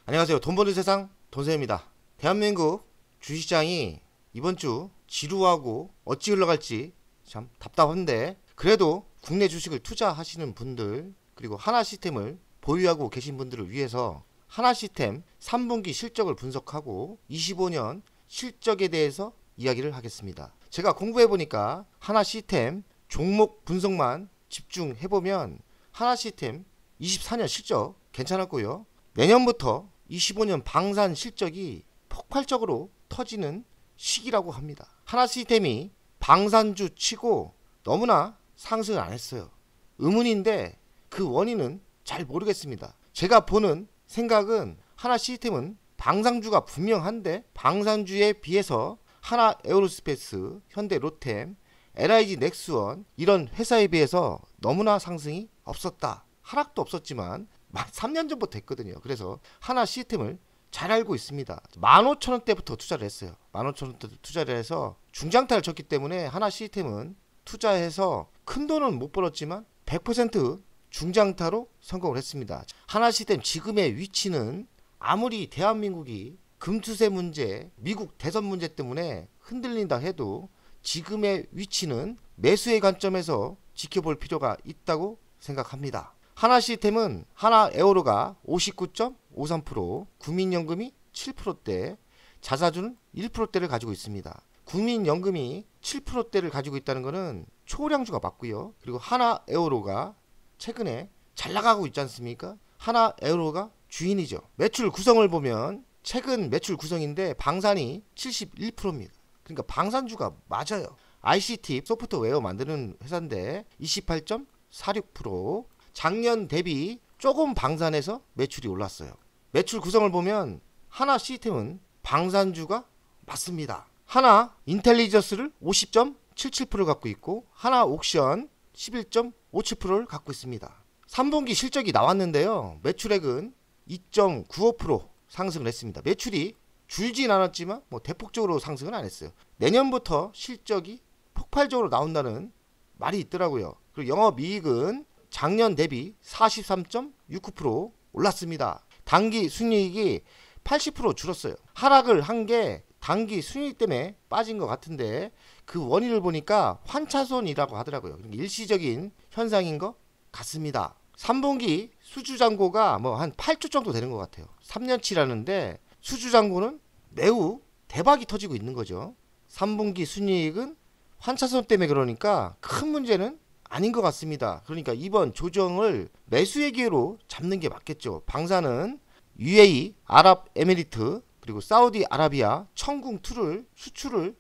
안녕하세요. 돈 버는 세상 돈세입니다. 대한민국 주식시장이 이번 주 지루하고 어찌 흘러갈지 참 답답한데, 그래도 국내 주식을 투자하시는 분들, 그리고 하나시스템을 보유하고 계신 분들을 위해서 하나시스템 3분기 실적을 분석하고 25년 실적에 대해서 이야기를 하겠습니다. 제가 공부해보니까 하나시스템 종목 분석만 집중해보면 하나시스템 24년 실적 괜찮았고요. 내년부터 25년 방산 실적이 폭발적으로 터지는 시기라고 합니다. 하나시스템이 방산주 치고 너무나 상승을 안 했어요. 의문인데 그 원인은 잘 모르겠습니다. 제가 보는 생각은 하나시스템은 방산주가 분명한데 방산주에 비해서 하나에어로스페이스, 현대로템, LIG 넥스원 이런 회사에 비해서 너무나 상승이 없었다. 하락도 없었지만 3년 전부터 했거든요. 그래서 하나 시스템을 잘 알고 있습니다. 15,000원대부터 투자를 했어요. 15,000원대 투자를 해서 중장타를 쳤기 때문에 하나 시스템은 투자해서 큰 돈은 못 벌었지만 100% 중장타로 성공을 했습니다. 하나 시스템 지금의 위치는 아무리 대한민국이 금투세 문제, 미국 대선 문제 때문에 흔들린다 해도 지금의 위치는 매수의 관점에서 지켜볼 필요가 있다고 생각합니다. 하나시스템은 하나에어로가 59.53%, 국민연금이 7%대, 자사주는 1%대를 가지고 있습니다. 국민연금이 7%대를 가지고 있다는 것은 초량주가 맞고요. 그리고 하나에어로가 최근에 잘 나가고 있지 않습니까? 하나에어로가 주인이죠. 매출 구성을 보면 최근 매출 구성인데 방산이 71%입니다. 그러니까 방산주가 맞아요. ICT 소프트웨어 만드는 회사인데 28.46%, 작년 대비 조금 방산해서 매출이 올랐어요. 매출 구성을 보면 하나 시스템은 방산주가 맞습니다. 하나 인텔리전스를 50.77% 갖고 있고 하나 옥션 11.57%를 갖고 있습니다. 3분기 실적이 나왔는데요. 매출액은 2.95% 상승을 했습니다. 매출이 줄진 않았지만 대폭적으로 상승은 안 했어요. 내년부터 실적이 폭발적으로 나온다는 말이 있더라고요. 그리고 영업이익은 작년 대비 43.69% 올랐습니다. 단기 순이익이 80% 줄었어요. 하락을 한 게 단기 순이익 때문에 빠진 것 같은데 그 원인을 보니까 환차손이라고 하더라고요. 일시적인 현상인 것 같습니다. 3분기 수주잔고가 한 8조 정도 되는 것 같아요. 3년치라는데 수주잔고는 매우 대박이 터지고 있는 거죠. 3분기 순이익은 환차손 때문에 그러니까 큰 문제는 아닌 것 같습니다. 그러니까 이번 조정을 매수의 기회로 잡는 게 맞겠죠. 방산은 UAE, 아랍에미리트, 그리고 사우디아라비아 청궁2를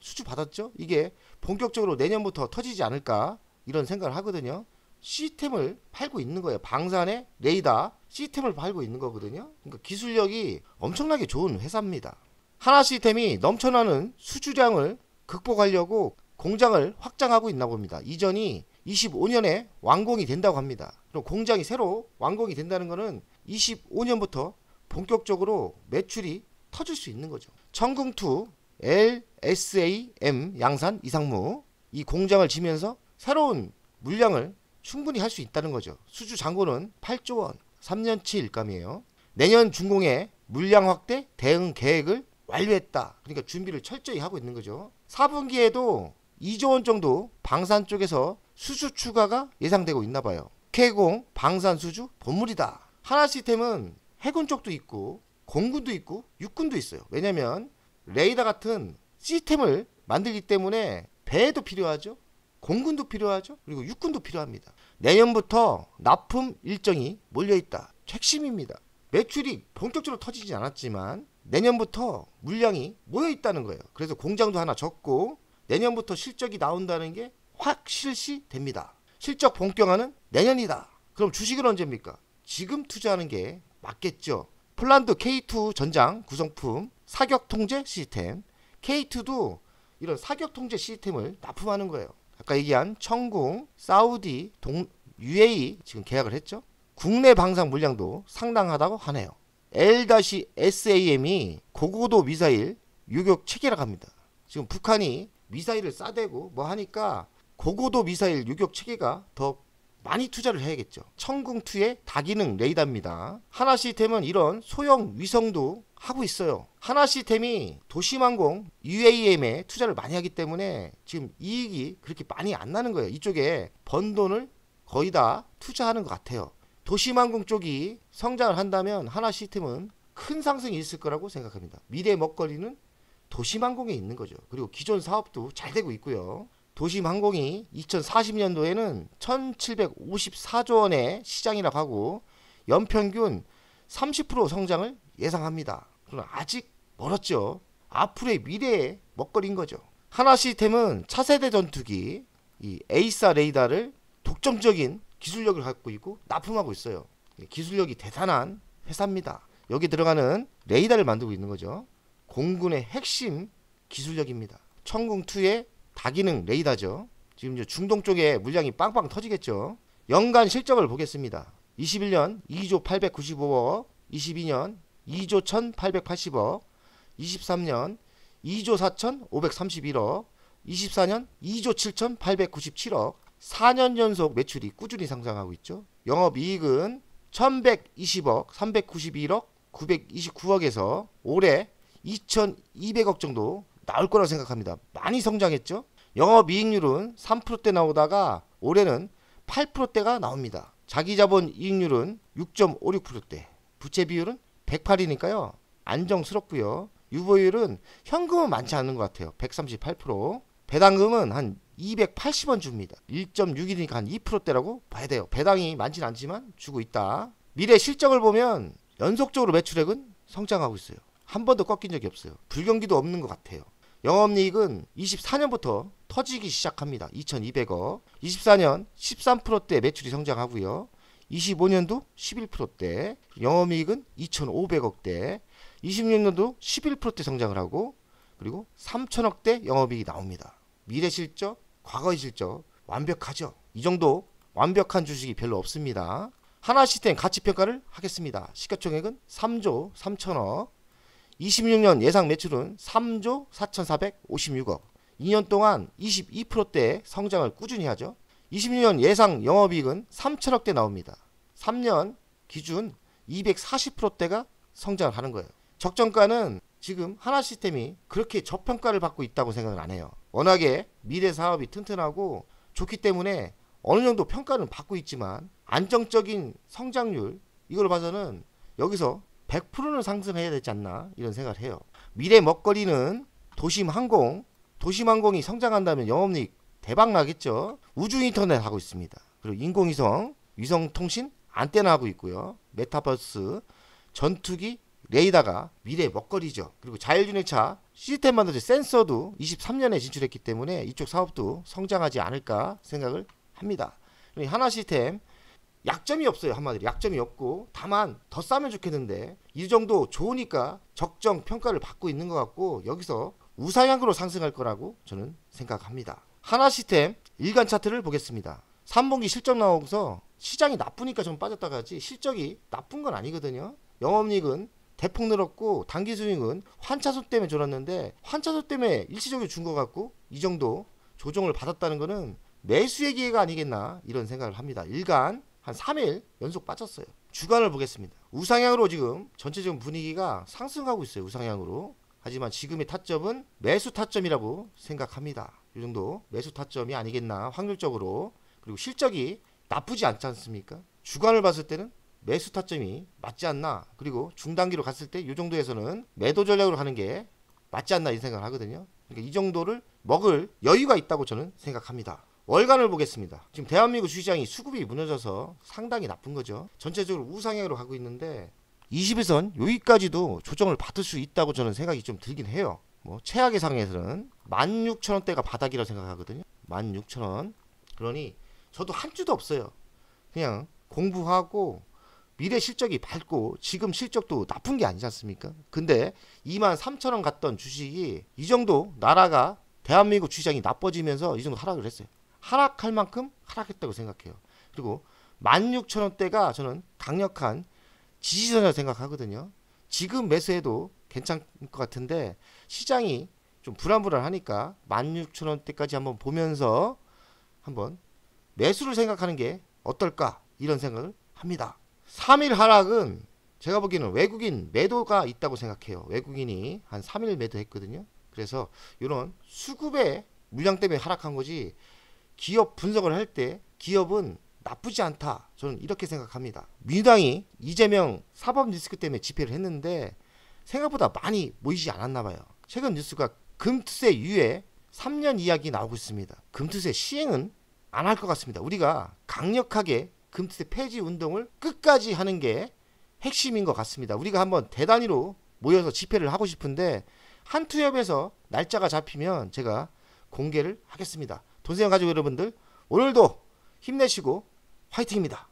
수주 받았죠. 이게 본격적으로 내년부터 터지지 않을까 이런 생각을 하거든요. 시스템을 팔고 있는 거예요. 방산의 레이더 시스템을 팔고 있는 거거든요. 그러니까 기술력이 엄청나게 좋은 회사입니다. 하나 시스템이 넘쳐나는 수주량을 극복하려고 공장을 확장하고 있나 봅니다. 이전이 25년에 완공이 된다고 합니다. 그럼 공장이 새로 완공이 된다는 것은 25년부터 본격적으로 매출이 터질 수 있는 거죠. 청궁2 LSAM 양산 이상무 이 공장을 지면서 새로운 물량을 충분히 할 수 있다는 거죠. 수주 잔고는 8조 원, 3년치 일감이에요. 내년 준공에 물량 확대 대응 계획을 완료했다. 그러니까 준비를 철저히 하고 있는 거죠. 4분기에도 2조 원 정도 방산 쪽에서 수주 추가가 예상되고 있나 봐요. K공 방산 수주 본물이다. 하나시스템은 해군 쪽도 있고 공군도 있고 육군도 있어요. 왜냐면 레이더 같은 시스템을 만들기 때문에 배도 필요하죠. 공군도 필요하죠. 그리고 육군도 필요합니다. 내년부터 납품 일정이 몰려있다. 핵심입니다. 매출이 본격적으로 터지지 않았지만 내년부터 물량이 모여있다는 거예요. 그래서 공장도 하나 졌고 내년부터 실적이 나온다는 게 확실시 됩니다. 실적 본격화는 내년이다. 그럼 주식은 언제입니까? 지금 투자하는 게 맞겠죠. 폴란드 K2 전장 구성품 사격 통제 시스템, K2도 이런 사격 통제 시스템을 납품하는 거예요. 아까 얘기한 청궁, 사우디, UAE 지금 계약을 했죠. 국내 방산 물량도 상당하다고 하네요. L-SAM이 고고도 미사일 유격 체계라고 합니다. 지금 북한이 미사일을 쏴대고 하니까 고고도 미사일 유격 체계가 더 많이 투자를 해야겠죠. 천궁2의 다기능 레이더입니다. 하나시스템은 이런 소형 위성도 하고 있어요. 하나시스템이 도심항공 UAM에 투자를 많이 하기 때문에 지금 이익이 그렇게 많이 안 나는 거예요. 이쪽에 번 돈을 거의 다 투자하는 것 같아요. 도심항공 쪽이 성장을 한다면 하나시스템은 큰 상승이 있을 거라고 생각합니다. 미래의 먹거리는 도심항공에 있는 거죠. 그리고 기존 사업도 잘 되고 있고요. 도심항공이 2040년도에는 1754조 원의 시장이라고 하고 연평균 30% 성장을 예상합니다. 그러나 아직 멀었죠. 앞으로의 미래의 먹거리인 거죠. 하나시스템은 차세대 전투기 이 에이사 레이더를 독점적인 기술력을 갖고 있고 납품하고 있어요. 기술력이 대단한 회사입니다. 여기 들어가는 레이더를 만들고 있는 거죠. 공군의 핵심 기술력입니다. 천궁2의 다기능 레이더죠. 지금 이제 중동 쪽에 물량이 빵빵 터지겠죠. 연간 실적을 보겠습니다. 21년 2조 895억, 22년 2조 1880억, 23년 2조 4531억, 24년 2조 7897억, 4년 연속 매출이 꾸준히 상승하고 있죠. 영업이익은 1120억, 391억, 929억에서 올해 2200억 정도 나올 거라고 생각합니다. 많이 성장했죠. 영업이익률은 3%대 나오다가 올해는 8%대가 나옵니다. 자기자본 이익률은 6.56%대, 부채 비율은 108이니까요 안정스럽고요. 유보율은 현금은 많지 않은 것 같아요. 138%. 배당금은 한 280원 줍니다. 1.6이니까 한 2%대라고 봐야 돼요. 배당이 많진 않지만 주고 있다. 미래 실적을 보면 연속적으로 매출액은 성장하고 있어요. 한 번도 꺾인 적이 없어요. 불경기도 없는 것 같아요. 영업이익은 24년부터 터지기 시작합니다. 2200억. 24년 13%대 매출이 성장하고요. 25년도 11%대, 영업이익은 2500억대, 26년도 11%대 성장을 하고 그리고 3000억대 영업이익이 나옵니다. 미래 실적, 과거의 실적 완벽하죠. 이 정도 완벽한 주식이 별로 없습니다. 하나시스템 가치평가를 하겠습니다. 시가총액은 3조 3천억, 26년 예상 매출은 3조 4,456억, 2년 동안 22%대 성장을 꾸준히 하죠. 26년 예상 영업이익은 3천억대 나옵니다. 3년 기준 240%대가 성장을 하는 거예요. 적정가는 지금 하나시스템이 그렇게 저평가를 받고 있다고 생각을 안 해요. 워낙에 미래 사업이 튼튼하고 좋기 때문에 어느 정도 평가는 받고 있지만 안정적인 성장률 이걸 봐서는 여기서 100%는 상승해야 되지 않나 이런 생각을 해요. 미래 먹거리는 도심항공이 성장한다면 영업이익 대박 나겠죠. 우주 인터넷 하고 있습니다. 그리고 인공위성, 위성통신 안테나 하고 있고요. 메타버스, 전투기, 레이더가 미래 먹거리죠. 그리고 자율주행차 시스템 만들어진 센서도 23년에 진출했기 때문에 이쪽 사업도 성장하지 않을까 생각을 합니다. 하나시스템 약점이 없어요. 한마디로 약점이 없고 다만 더 싸면 좋겠는데 이 정도 좋으니까 적정 평가를 받고 있는 것 같고 여기서 우상향으로 상승할 거라고 저는 생각합니다. 하나시스템 일간 차트를 보겠습니다. 3분기 실적 나오고서 시장이 나쁘니까 좀 빠졌다가지 실적이 나쁜 건 아니거든요. 영업이익은 대폭 늘었고 당기수익은 환차손 때문에 졸았는데 환차손 때문에 일시적으로 준 것 같고 이 정도 조정을 받았다는 거는 매수의 기회가 아니겠나 이런 생각을 합니다. 일간 한 3일 연속 빠졌어요. 주간을 보겠습니다. 우상향으로 지금 전체적인 분위기가 상승하고 있어요. 우상향으로. 하지만 지금의 타점은 매수 타점이라고 생각합니다. 이 정도 매수 타점이 아니겠나 확률적으로. 그리고 실적이 나쁘지 않지 않습니까? 주간을 봤을 때는 매수 타점이 맞지 않나. 그리고 중단기로 갔을 때 이 정도에서는 매도 전략으로 가는 게 맞지 않나 이 생각을 하거든요. 그러니까 이 정도를 먹을 여유가 있다고 저는 생각합니다. 월간을 보겠습니다. 지금 대한민국 주시장이 수급이 무너져서 상당히 나쁜 거죠. 전체적으로 우상향으로 가고 있는데 20일선 여기까지도 조정을 받을 수 있다고 저는 생각이 좀 들긴 해요. 뭐 최악의 상황에서는 16,000원대가 바닥이라고 생각하거든요. 16,000원. 그러니 저도 한 주도 없어요. 그냥 공부하고 미래 실적이 밝고 지금 실적도 나쁜 게 아니지 않습니까? 근데 23,000원 갔던 주식이 이 정도 나라가 대한민국 주시장이 나빠지면서 이 정도 하락을 했어요. 하락할 만큼 하락했다고 생각해요. 그리고 16,000원대가 저는 강력한 지지선이라고 생각하거든요. 지금 매수해도 괜찮을 것 같은데 시장이 좀 불안불안하니까 16,000원대까지 한번 보면서 한번 매수를 생각하는 게 어떨까 이런 생각을 합니다. 3일 하락은 제가 보기에는 외국인 매도가 있다고 생각해요. 외국인이 한 3일 매도했거든요. 그래서 이런 수급의 물량 때문에 하락한 거지, 기업 분석을 할 때 기업은 나쁘지 않다, 저는 이렇게 생각합니다. 민주당이 이재명 사법 리스크 때문에 집회를 했는데 생각보다 많이 모이지 않았나 봐요. 최근 뉴스가 금투세 유예 3년 이야기 나오고 있습니다. 금투세 시행은 안 할 것 같습니다. 우리가 강력하게 금투세 폐지 운동을 끝까지 하는 게 핵심인 것 같습니다. 우리가 한번 대단위로 모여서 집회를 하고 싶은데 한투협에서 날짜가 잡히면 제가 공개를 하겠습니다. 돈세영 가족 여러분들, 오늘도 힘내시고 화이팅입니다.